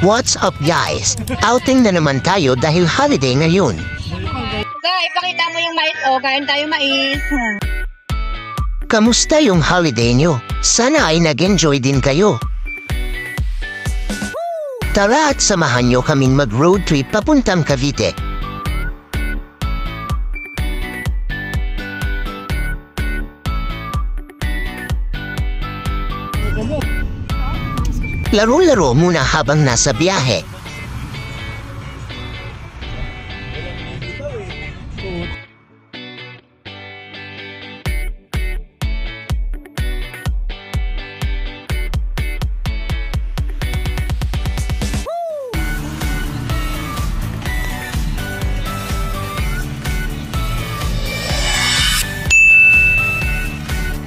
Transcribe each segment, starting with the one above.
What's up guys? Outing na naman tayo dahil holiday ngayon. Ipakita mo yung mais. O, kain tayo mais. Kamusta yung holiday nyo? Sana ay nag-enjoy din kayo. Tara at samahan nyo kaming mag-road trip papuntang Cavite. Laro-laro muna habang nasa biyahe.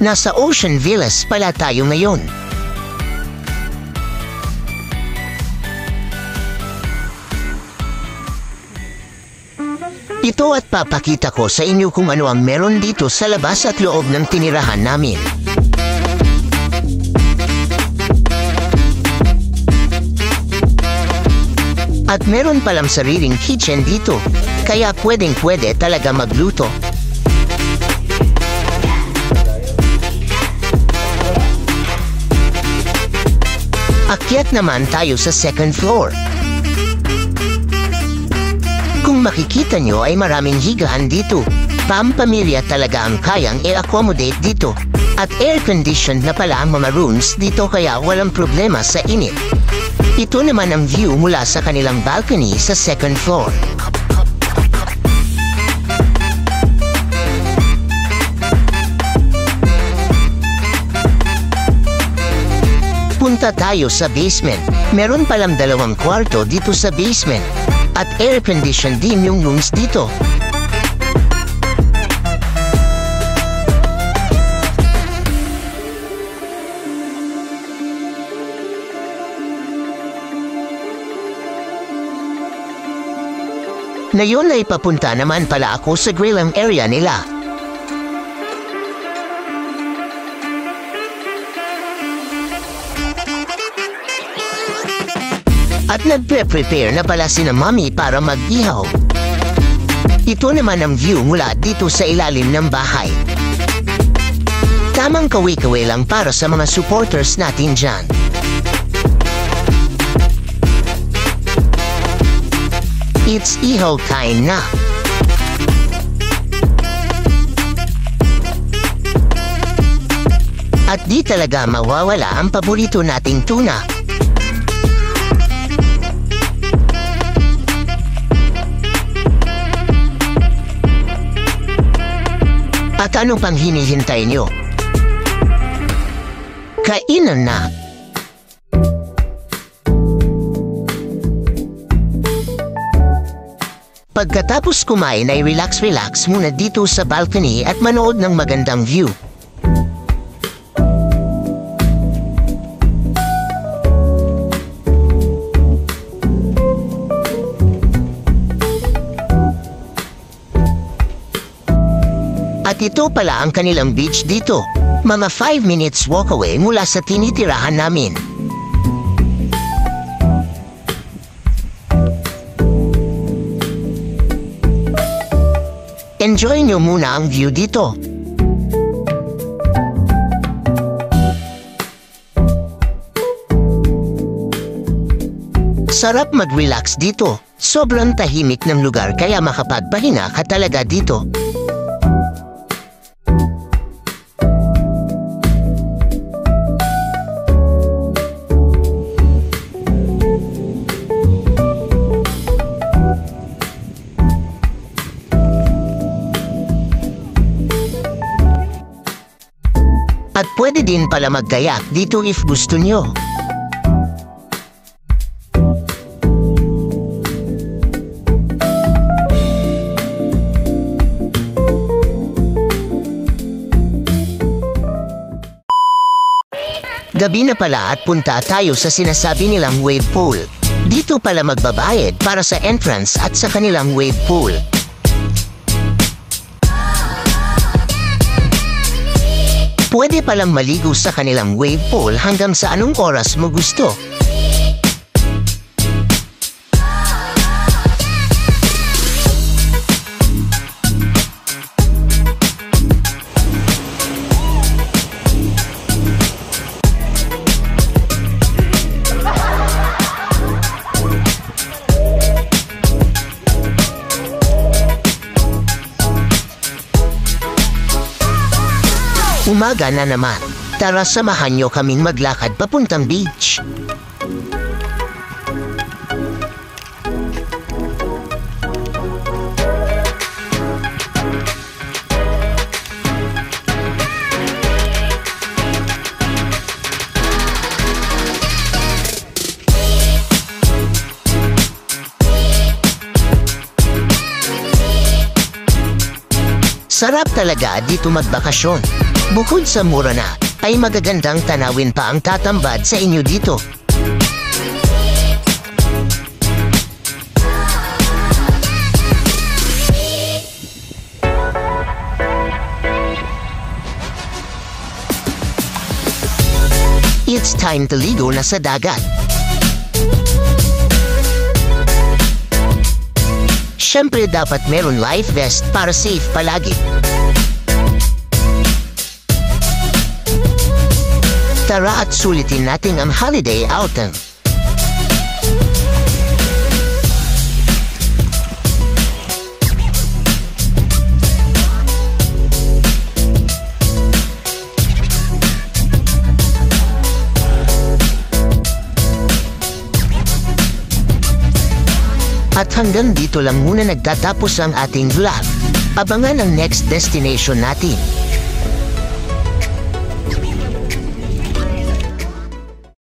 Nasa Ocean Villas pala tayo ngayon. Ito at papakita ko sa inyo kung ano ang meron dito sa labas at loob ng tinirahan namin. At meron palang sariling kitchen dito, kaya pwedeng-pwede talaga magluto. Akyat naman tayo sa second floor. Kung makikita nyo ay maraming higaan dito. Pampamilya talaga ang kayang i-accommodate dito. At air-conditioned na pala ang mga rooms dito kaya walang problema sa init. Ito naman ang view mula sa kanilang balcony sa second floor. Punta tayo sa basement. Meron palang 2 kwarto dito sa basement. At air-conditioned din yung rooms dito. Ngayon ay papunta naman pala ako sa grilling area nila. At nagpe-prepare na pala sina Mami para mag-ihaw. Ito naman ang view mula dito sa ilalim ng bahay. Tamang kawi-kawi lang para sa mga supporters natin dyan. It's ihaw time na. At di talaga mawawala ang paborito nating tuna. At ano pang hinihintay nyo? Kainan na! Pagkatapos kumain ay relax-relax muna dito sa balcony at manood ng magandang view. At ito pala ang kanilang beach dito. Mga 5 minutes walk away mula sa tinitirahan namin. Enjoy nyo muna ang view dito. Sarap mag-relax dito. Sobrang tahimik ng lugar kaya makapagpahinga ka talaga dito. At pwede din pala magkayak dito if gusto nyo. Gabi na pala at punta tayo sa sinasabi nilang wave pool. Dito pala magbabayad para sa entrance at sa kanilang wave pool. Pwede palang maligo sa kanilang wave pool hanggang sa anong oras mo gusto. Umaga na naman. Tara samahan nyo kaming maglakad papuntang beach. Sarap talaga dito magbakasyon. Bukod sa mura na, ay magagandang tanawin pa ang tatambad sa inyo dito. It's time to ligo na sa dagat. Siyempre dapat meron life vest para safe palagi. Tara at sulitin natin ang holiday outing. At hanggang dito lang muna nagtatapos ang ating vlog. Abangan ang next destination natin.